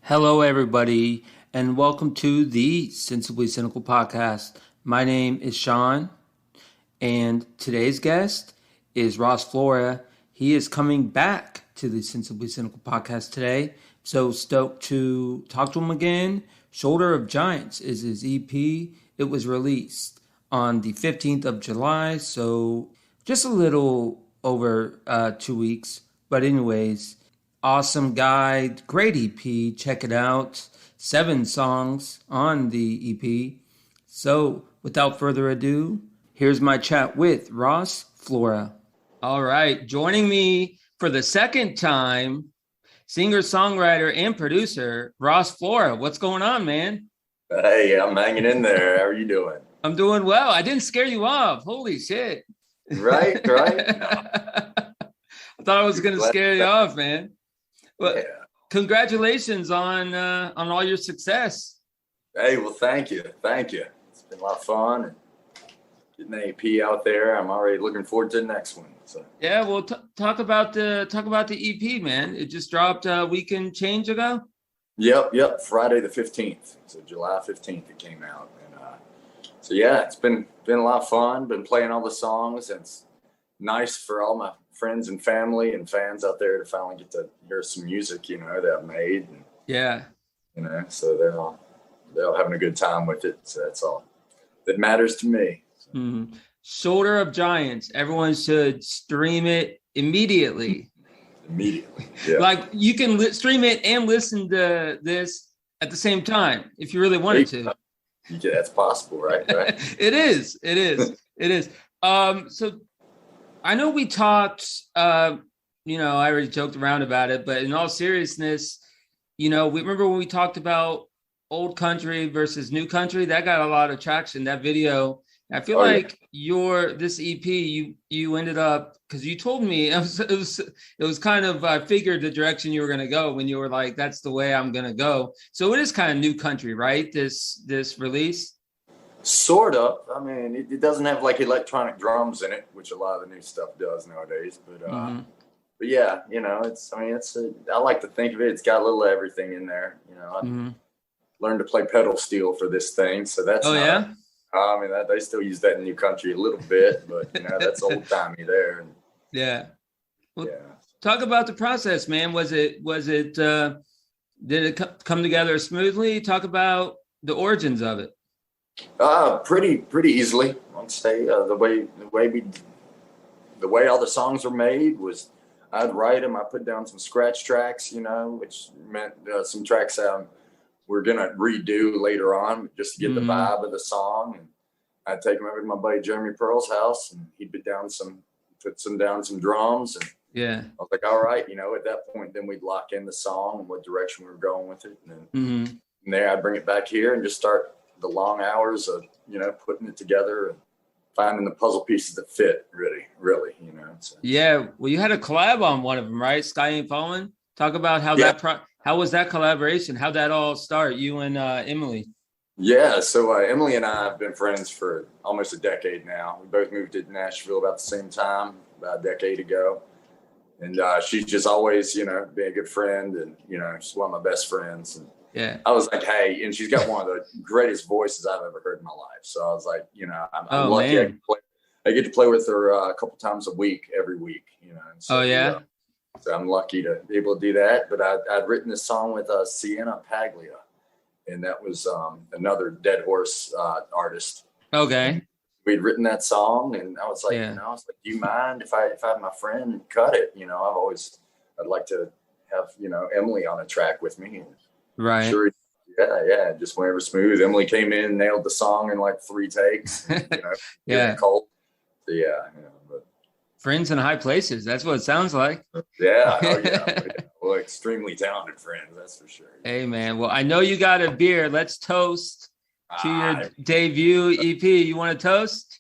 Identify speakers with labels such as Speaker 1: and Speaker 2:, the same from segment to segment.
Speaker 1: Hello, everybody, and welcome to the Sensibly Cynical podcast. My name is Sean, and today's guest is Ross Flora. He is coming back to the Sensibly Cynical podcast today, so stoked to talk to him again. Shoulder of Giants is his EP. It was released on the 15th of July, so just a little over 2 weeks. But anyways, awesome guy, great EP. Check it out. 7 songs on the EP. So without further ado, here's my chat with Ross Flora. All right, joining me for the second time, singer, songwriter, and producer, Ross Flora. What's going on, man?
Speaker 2: Hey, I'm hanging in there. How are you doing?
Speaker 1: I'm doing well. I didn't scare you off. Holy shit.
Speaker 2: Right. No.
Speaker 1: I thought I was going to scare you off, man. Well, yeah. Congratulations on all your success.
Speaker 2: Hey, well, thank you. It's been a lot of fun and getting the EP out there. I'm already looking forward to the next one. So
Speaker 1: yeah, well, talk about the EP, man. It just dropped a week and change ago.
Speaker 2: Yep. Friday the 15th. So July 15th it came out, and so yeah, it's been a lot of fun. Been playing all the songs, and it's nice for all my friends and family and fans out there to finally get to hear some music, that I've made. And,
Speaker 1: yeah.
Speaker 2: So they're all having a good time with it. So that's all that matters to me. So.
Speaker 1: Mm-hmm. Shoulder of Giants. Everyone should stream it immediately.
Speaker 2: Yeah.
Speaker 1: Like you can stream it and listen to this at the same time if you really wanted to.
Speaker 2: Yeah, that's possible, right?
Speaker 1: It is. So I know we talked, I already joked around about it, but in all seriousness, we remember when we talked about old country versus new country, that got a lot of traction, that video. I feel like this EP, you ended up, because you told me it was kind of, I figured the direction you were going to go when you were like, that's the way I'm going to go. So it is kind of new country, right? This release.
Speaker 2: Sort of. I mean, it doesn't have like electronic drums in it, which a lot of the new stuff does nowadays. But but yeah, I like to think of it. It's got a little everything in there. I learned to play pedal steel for this thing, so that's.
Speaker 1: Oh yeah.
Speaker 2: I mean, they still use that in new country a little bit, but that's old timey there. And,
Speaker 1: yeah. Well, talk about the process, man. Was it? Did it come together smoothly? Talk about the origins of it.
Speaker 2: Pretty easily. I'd say the way all the songs were made was I'd write them. I put down some scratch tracks, which meant some tracks we're gonna redo later on just to get the vibe of the song. And I'd take them over to my buddy Jeremy Pearl's house, and he'd put down some drums. And
Speaker 1: yeah,
Speaker 2: I was like, all right, at that point, then we'd lock in the song and what direction we were going with it. And then from there, I'd bring it back here and just start the long hours of, putting it together and finding the puzzle pieces that fit really. So. Yeah.
Speaker 1: Well, you had a collab on one of them, right? Sky Ain't Falling. Talk about how how was that collaboration? How'd that all start? You and Emily.
Speaker 2: Yeah. So Emily and I have been friends for almost a decade now. We both moved to Nashville about the same time, about a decade ago. And she's just always, been a good friend, and, she's one of my best friends. And
Speaker 1: yeah,
Speaker 2: I was like, hey, and she's got one of the greatest voices I've ever heard in my life. So I was like, I'm lucky I get to play with her a couple times a week, every week, And so, so I'm lucky to be able to do that. But I'd written this song with Sienna Paglia, and that was another Dead Horse artist.
Speaker 1: Okay.
Speaker 2: We'd written that song, and I was like, do you mind if I have my friend cut it? I'd like to have, Emily on a track with me.
Speaker 1: Right.
Speaker 2: Sure. Yeah. Just whenever smooth. Emily came in, nailed the song in like 3 takes.
Speaker 1: Yeah.
Speaker 2: Cold. So, yeah. But
Speaker 1: friends in high places. That's what it sounds like.
Speaker 2: Yeah. Oh, yeah. Well, extremely talented friends. That's for sure.
Speaker 1: Hey, man. Well, I know you got a beer. Let's toast to your debut EP. You want to toast?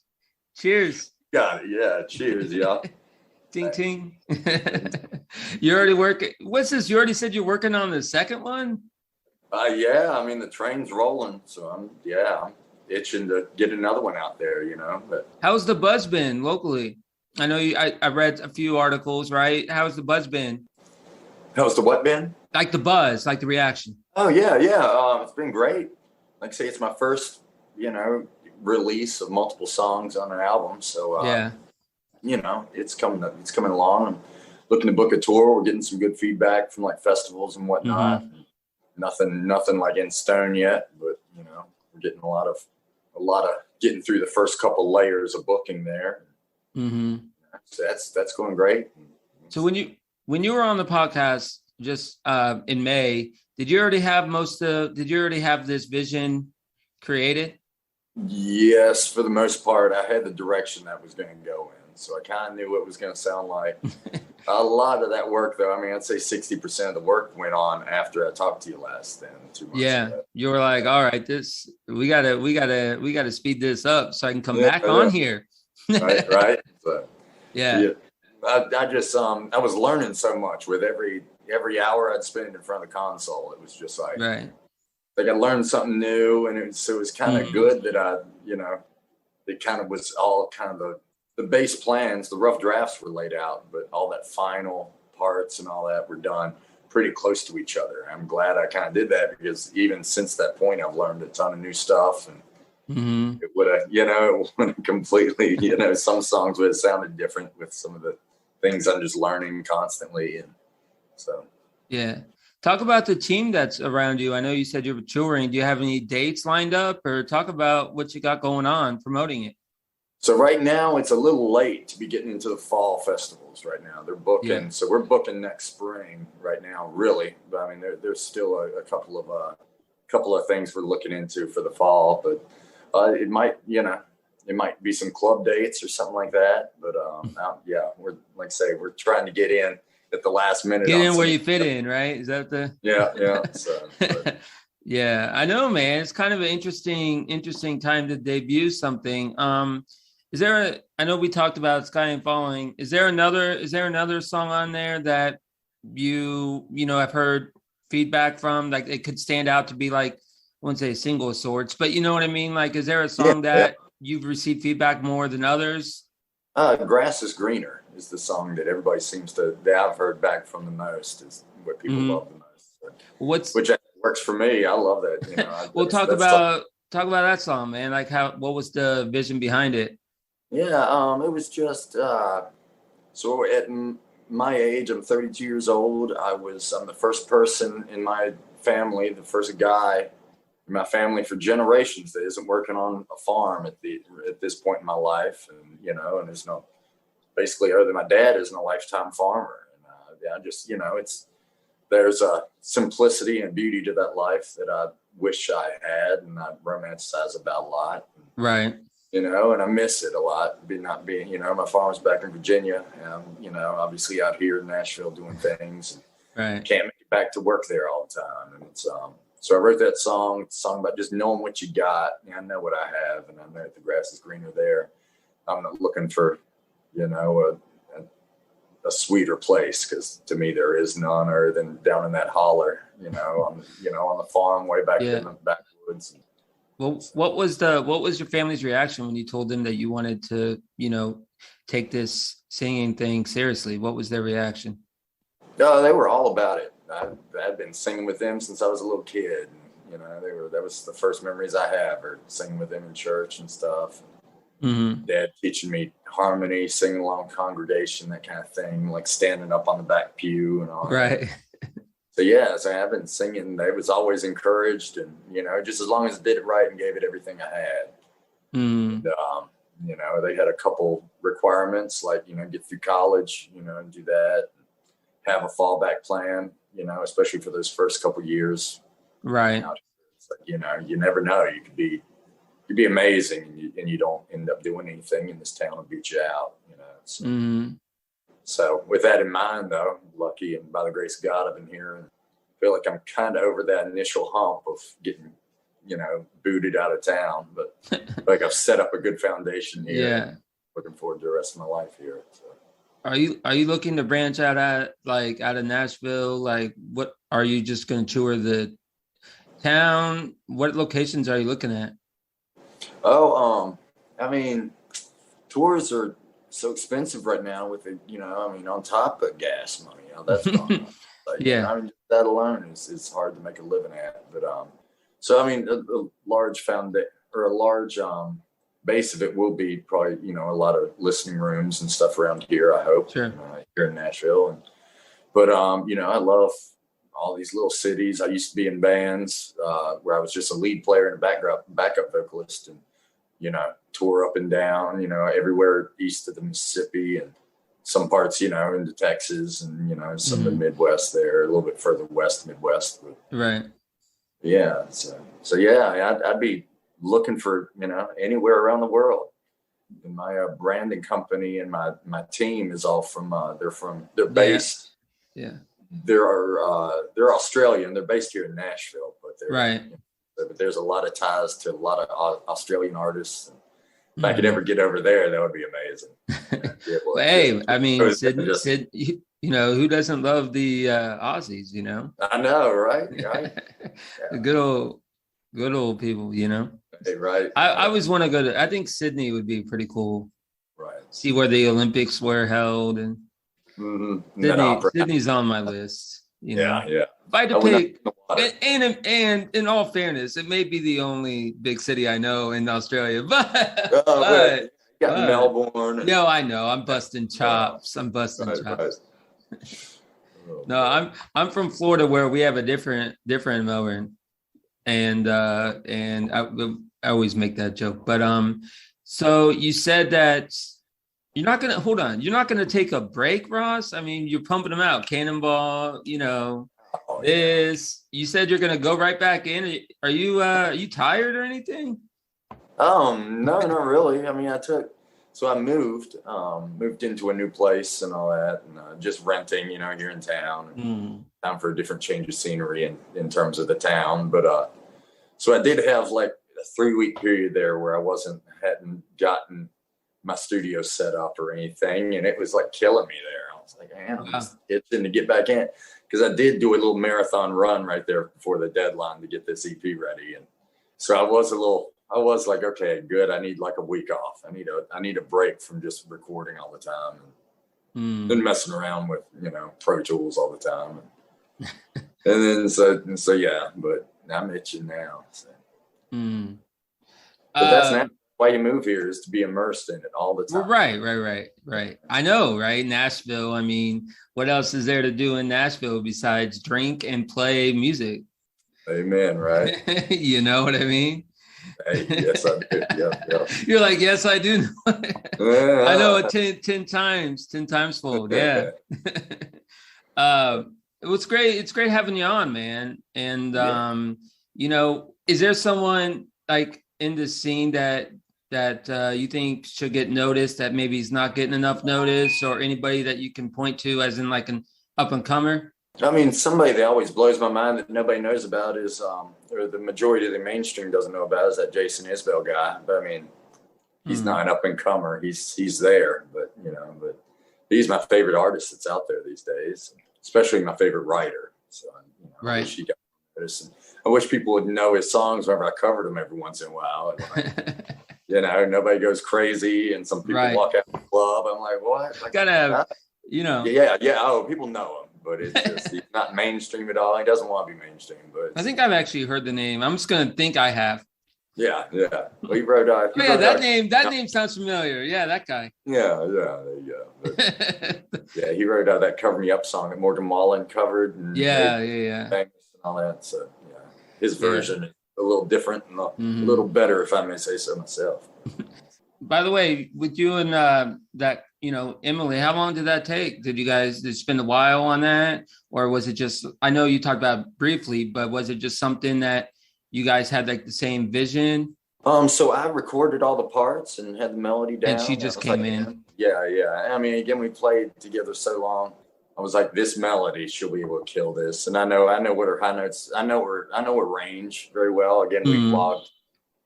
Speaker 1: Cheers.
Speaker 2: Got it. Yeah. Cheers, y'all.
Speaker 1: Ting, ting. You're already working. What's this? You already said you're working on the second one?
Speaker 2: Yeah, I mean, the train's rolling. So I'm itching to get another one out there, But
Speaker 1: how's the buzz been locally? I know I read a few articles, right? How's the buzz been?
Speaker 2: How's the what been?
Speaker 1: Like the buzz, like the reaction.
Speaker 2: Oh, yeah. It's been great. Like I say, it's my first, release of multiple songs on an album. So, it's coming along. I'm looking to book a tour. We're getting some good feedback from like festivals and whatnot. Mm-hmm. Nothing like in stone yet, but we're getting a lot of getting through the first couple layers of booking there.
Speaker 1: Mm-hmm.
Speaker 2: So that's going great.
Speaker 1: So when you were on the podcast just in May, did you already have this vision created?
Speaker 2: Yes, for the most part, I had the direction that was going to go in. So I kind of knew what it was going to sound like. A lot of that work, though, I mean, I'd say 60% of the work went on after I talked to you last 2 months.
Speaker 1: Yeah, ago. You were like, all right, we gotta speed this up so I can come back on here.
Speaker 2: right. So,
Speaker 1: yeah.
Speaker 2: I just I was learning so much with every hour I'd spend in front of the console. It was just like,
Speaker 1: right.
Speaker 2: Like I learned something new, and it was kind of good that it kind of was all kind of the base plans, the rough drafts were laid out, but all that final parts and all that were done pretty close to each other. I'm glad I kind of did that because even since that point, I've learned a ton of new stuff, and it would have, completely, some songs would have sounded different with some of the things I'm just learning constantly, and so
Speaker 1: yeah. Talk about the team that's around you. I know you said you're touring. Do you have any dates lined up, or talk about what you got going on promoting it?
Speaker 2: So right now it's a little late to be getting into the fall festivals right now. They're booking. Yeah. So we're booking next spring right now, really. But I mean, there's still a couple of things we're looking into for the fall, but it might be some club dates or something like that. But we're like I say, we're trying to get in at the last minute.
Speaker 1: Get in where you fit in, right? Is that the?
Speaker 2: Yeah. So,
Speaker 1: yeah, I know, man. It's kind of an interesting time to debut something. I know we talked about Sky and Falling. Is there another song on there that you have heard feedback from? Like it could stand out to be like, I wouldn't say a single of sorts, but you know what I mean? Like, is there a song that you've received feedback more than others?
Speaker 2: Grass is Greener is the song that everybody that I've heard back from the most, is what people love the most. Which works for me. I love that.
Speaker 1: Well, talk about that song, man. Like what was the vision behind it?
Speaker 2: Yeah, it was just so at my age, I'm 32 years old. I'm the first person in my family, the first guy in my family for generations that isn't working on a farm at this point in my life, and and there's no, basically, other than my dad isn't a lifetime farmer, and I just there's a simplicity and beauty to that life that I wish I had, and I romanticize about a lot.
Speaker 1: Right.
Speaker 2: And I miss it a lot. Not being, my farm's back in Virginia, and obviously out here in Nashville doing things.
Speaker 1: Right.
Speaker 2: Can't make it back to work there all the time, and it's so I wrote that song. It's a song about just knowing what you got. I know what I have, and I know that the grass is greener there. I'm not looking for, a sweeter place, because to me there is none other than down in that holler, on the farm way back in the backwoods.
Speaker 1: Well, what was your family's reaction when you told them that you wanted to, take this singing thing seriously? What was their reaction?
Speaker 2: No, they were all about it. I'd been singing with them since I was a little kid. That was the first memories I have, or singing with them in church and stuff. Mm-hmm. Dad teaching me harmony, singing along congregation, that kind of thing, like standing up on the back pew and all that.
Speaker 1: Right.
Speaker 2: So I've been singing. They was always encouraged, and just as long as I did it right and gave it everything I had. And, they had a couple requirements, like get through college, and do that, have a fallback plan, especially for those first couple years.
Speaker 1: Right.
Speaker 2: It's like, you never know. You could be amazing, and you don't end up doing anything in this town and beat you out. So with that in mind, though, lucky and by the grace of God, I've been here, and feel like I'm kind of over that initial hump of getting, booted out of town. But like I've set up a good foundation here.
Speaker 1: Yeah.
Speaker 2: Looking forward to the rest of my life here. So.
Speaker 1: Are you looking to branch out out of Nashville? Like, what are you just going to tour the town? What locations are you looking at?
Speaker 2: Oh, I mean, tours are so expensive right now with it, on top of gas money, that's gone up.
Speaker 1: Yeah.
Speaker 2: I mean, that alone is hard to make a living at. But so I mean, a large foundation or a large base of it will be probably a lot of listening rooms and stuff around here. I hope
Speaker 1: Sure.
Speaker 2: Here in Nashville, but I love all these little cities. I used to be in bands where I was just a lead player and a backup vocalist, and tour up and down, everywhere east of the Mississippi and some parts, into Texas and, some of the Midwest there, a little bit further west, Midwest. But,
Speaker 1: right.
Speaker 2: Yeah. So yeah, I'd be looking for, anywhere around the world. And my branding company and my team is all from, they're based.
Speaker 1: Yeah.
Speaker 2: They're Australian. They're based here in Nashville, but they're
Speaker 1: right.
Speaker 2: But there's a lot of ties to a lot of Australian artists. If I could ever get over there, that would be amazing.
Speaker 1: Well, hey, I mean, Sid, who doesn't love the Aussies?
Speaker 2: I know, right?
Speaker 1: Yeah. The good old people.
Speaker 2: Hey, right.
Speaker 1: I always want to go to. I think Sydney would be pretty cool.
Speaker 2: Right.
Speaker 1: See where the Olympics were held, and Sydney's on my list.
Speaker 2: Yeah.
Speaker 1: If I had to pick, and in all fairness, it may be the only big city I know in Australia, but
Speaker 2: Melbourne.
Speaker 1: No, I know. I'm busting chops. Right. No, I'm from Florida, where we have a different Melbourne, and I always make that joke. But so you said that you're not gonna take a break, Ross? I mean, you're pumping them out, Cannonball. You said you're gonna go right back in. Are you tired or anything?
Speaker 2: No, not really. I mean, I moved into a new place and all that, and just renting, here in town. Time for a different change of scenery in terms of the town. But so I did have like a 3-week period there where I hadn't gotten my studio set up or anything, and it was like killing me there. I was like, man, I'm just itching to get back in, because I did do a little marathon run right there before the deadline to get this EP ready, and so I was like, okay, good. I need like a week off. I need a break from just recording all the time and messing around with Pro Tools all the time, and then so yeah. But I'm itching now. So. But that's not why you move here, is to be immersed in it all the time.
Speaker 1: Right. I know, right? Nashville. I mean, what else is there to do in Nashville besides drink and play music?
Speaker 2: Amen. Right.
Speaker 1: You know what I mean?
Speaker 2: Hey, yes, I do. Yep.
Speaker 1: You're like, yes, I do. I know it 10 times fold. Yeah. It was great. It's great having you on, man. And, is there someone like in the scene that you think should get noticed that maybe he's not getting enough notice, or anybody that you can point to as in like an up and comer?
Speaker 2: I mean, somebody that always blows my mind that nobody knows about is, or the majority of the mainstream doesn't know about, is that Jason Isbell guy. But I mean, he's not an up and comer. He's there, but he's my favorite artist that's out there these days, especially my favorite writer. So
Speaker 1: right.
Speaker 2: I wish he got noticed. I wish people would know his songs whenever I covered them every once in a while. And nobody goes crazy, and some people walk out of the club. I'm like, what? Like,
Speaker 1: gotta have,
Speaker 2: Yeah. Oh, people know him, but it's just he's not mainstream at all. He doesn't want to be mainstream, but
Speaker 1: I think I've actually heard the name. I'm just gonna think I have.
Speaker 2: Yeah. Well, he wrote.
Speaker 1: That name sounds familiar. Yeah, that guy.
Speaker 2: Yeah. There you go. But, yeah, he wrote that "Cover Me Up" song that Morgan Wallen covered. And
Speaker 1: yeah.
Speaker 2: And all that. So yeah, his version is a little different and a little better, if I may say so myself.
Speaker 1: By the way, with you and that, Emily, how long did that take? Did you spend a while on that, or was it just? I know you talked about it briefly, but was it just something that you guys had like the same vision?
Speaker 2: So I recorded all the parts and had the melody down.
Speaker 1: And she just came in.
Speaker 2: Yeah. I mean, again, we played together so long. I was like, this melody, she'll be able to kill this. And I know what her high notes. I know her range very well. Again, we logged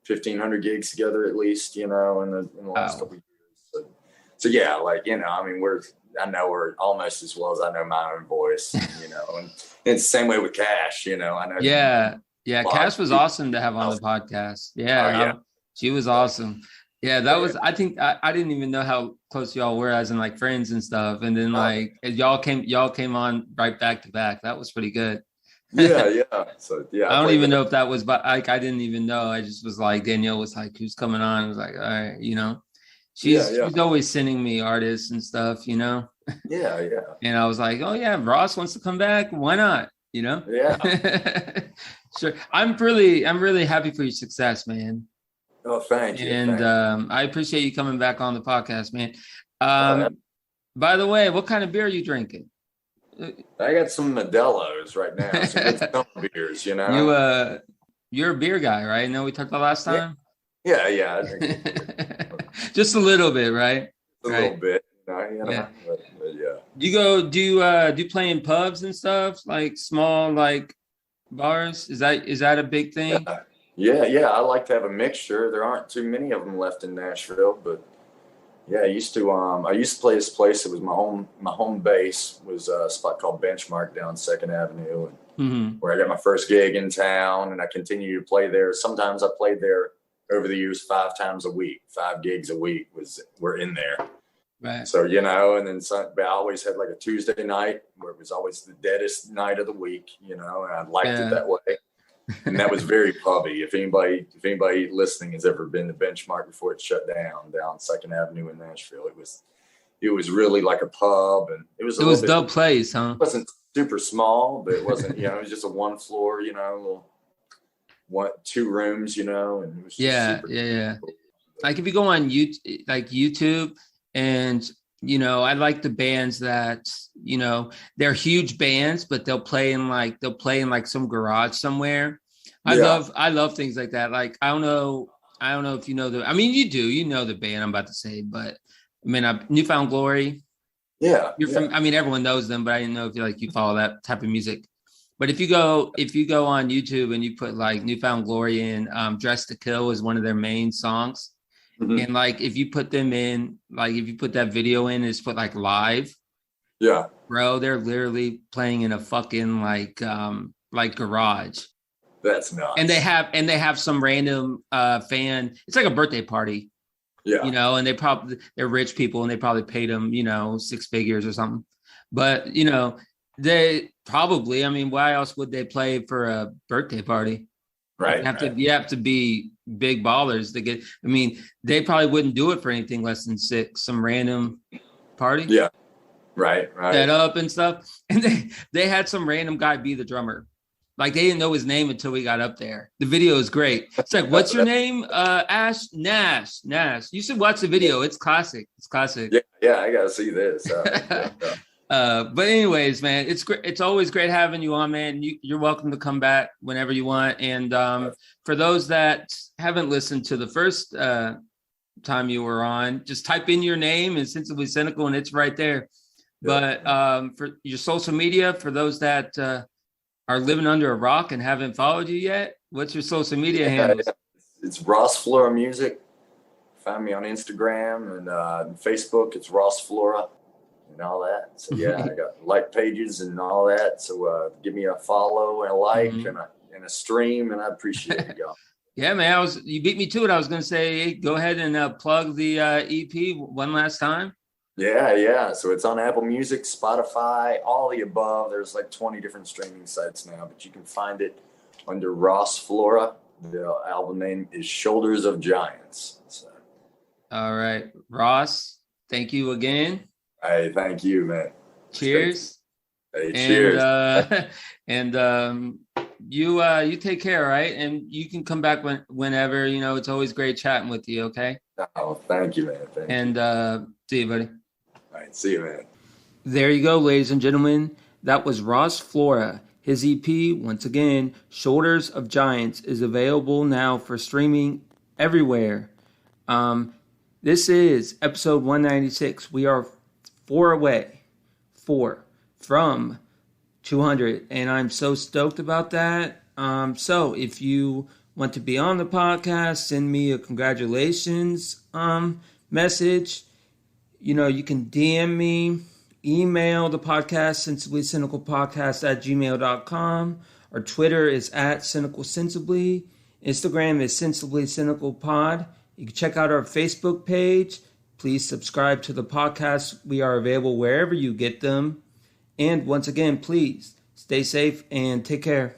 Speaker 2: 1,500 gigs together at least, in the last couple of years. So yeah, like, I mean, I know her almost as well as I know my own voice, you know, and it's the same way with Cash, you know, I know.
Speaker 1: Yeah. Cash was awesome to have on the podcast. Yeah. She was awesome. Yeah, that was, I think I didn't even know how close y'all were as in like friends and stuff. And then like y'all came on right back to back. That was pretty good.
Speaker 2: Yeah. So yeah.
Speaker 1: I don't even know if that was, but like I didn't even know. I just was like, Danielle was like, who's coming on? I was like, all right, you know. She's always sending me artists and stuff, you know.
Speaker 2: Yeah.
Speaker 1: And I was like, oh yeah, Ross wants to come back. Why not? You know?
Speaker 2: Yeah.
Speaker 1: Sure. I'm really happy for your success, man.
Speaker 2: Oh, thank you.
Speaker 1: And I appreciate you coming back on the podcast, man. By the way, what kind of beer are you drinking?
Speaker 2: I got some Modelo's right now. Some good summer beers, you know.
Speaker 1: You're a beer guy, right? I know we talked about last time.
Speaker 2: Yeah.
Speaker 1: Just a little bit, right?
Speaker 2: A little bit. You know,
Speaker 1: yeah.
Speaker 2: But yeah.
Speaker 1: Do you play in pubs and stuff, like small like bars? Is that a big thing?
Speaker 2: Yeah. I like to have a mixture. There aren't too many of them left in Nashville, but yeah, I used to play this place. It was my home base was a spot called Benchmark down 2nd Avenue, where I got my first gig in town, and I continue to play there. Sometimes I played there over the years 5 times a week. 5 gigs a week were in there.
Speaker 1: Right.
Speaker 2: So, you know, and then I always had like a Tuesday night where it was always the deadest night of the week, you know, and I liked it that way. And that was very pubby. If anybody listening has ever been to Benchmark before it shut down 2nd Avenue in Nashville, it was really like a pub, and it was
Speaker 1: the place, huh?
Speaker 2: It wasn't super small, but it wasn't, you know, it was just a 1 floor, you know, 2 rooms, you know, and it was just
Speaker 1: yeah. Like if you go on YouTube, and you know, I like the bands that, you know, they're huge bands, but they'll play in like some garage somewhere. I love things like that. Like I don't know if you know you know the band I'm about to say, but I mean, Newfound Glory.
Speaker 2: Yeah.
Speaker 1: I mean, everyone knows them, but I didn't know if you follow that type of music. But if you go on YouTube and you put like Newfound Glory in, Dress to Kill is one of their main songs. And like if you put them in, like if you put that video in, it's put like live.
Speaker 2: Yeah.
Speaker 1: Bro, they're literally playing in a fucking like garage.
Speaker 2: That's nuts.
Speaker 1: And they have some random fan. It's like a birthday party.
Speaker 2: Yeah.
Speaker 1: You know, and they're rich people and they probably paid them, you know, 6 figures or something. But, you know, they probably, I mean, why else would they play for a birthday party?
Speaker 2: Right.
Speaker 1: You have to be big ballers to get. I mean, they probably wouldn't do it for anything less than 6. Some random party.
Speaker 2: Yeah. Right.
Speaker 1: Set up and stuff. And they had some random guy be the drummer. Like they didn't know his name until we got up there. The video is great. It's like, what's your name? Ash Nash. You should watch the video. It's classic.
Speaker 2: Yeah. I gotta see this.
Speaker 1: But anyways, man, it's great. It's always great having you on, man. You're welcome to come back whenever you want. And for those that haven't listened to the first time you were on, just type in your name and Sensibly Cynical, and it's right there. But for your social media, for those that are living under a rock and haven't followed you yet, what's your social media handles?
Speaker 2: It's Ross Flora Music. Find me on Instagram and Facebook. It's Ross Flora. And all that. So yeah, I got like pages and all that. So give me a follow and a like and a stream, and I appreciate it, y'all.
Speaker 1: Yeah, man. You beat me to it. I was gonna say, hey, go ahead and plug the EP one last time.
Speaker 2: Yeah. So it's on Apple Music, Spotify, all the above. There's like 20 different streaming sites now, but you can find it under Ross Flora. The album name is Shoulders of Giants. So.
Speaker 1: All right, Ross. Thank you again.
Speaker 2: Hey, thank you, man.
Speaker 1: Cheers.
Speaker 2: Hey, cheers.
Speaker 1: You take care, right? And you can come back whenever. You know, it's always great chatting with you. Okay.
Speaker 2: Oh, thank you, man. Thank you.
Speaker 1: See you, buddy.
Speaker 2: All right, see you, man.
Speaker 1: There you go, ladies and gentlemen. That was Ross Flora. His EP, once again, Shoulders of Giants, is available now for streaming everywhere. This is episode 196. We are 4 from 200, and I'm so stoked about that. So if you want to be on the podcast, send me a congratulations message. You know, you can DM me email the podcast, sensiblycynicalpodcast@gmail.com. Our Twitter is @cynicalsensibly. Instagram is Sensibly Cynical Pod. You can check out our Facebook page. Please subscribe to the podcast. We are available wherever you get them. And once again, please stay safe and take care.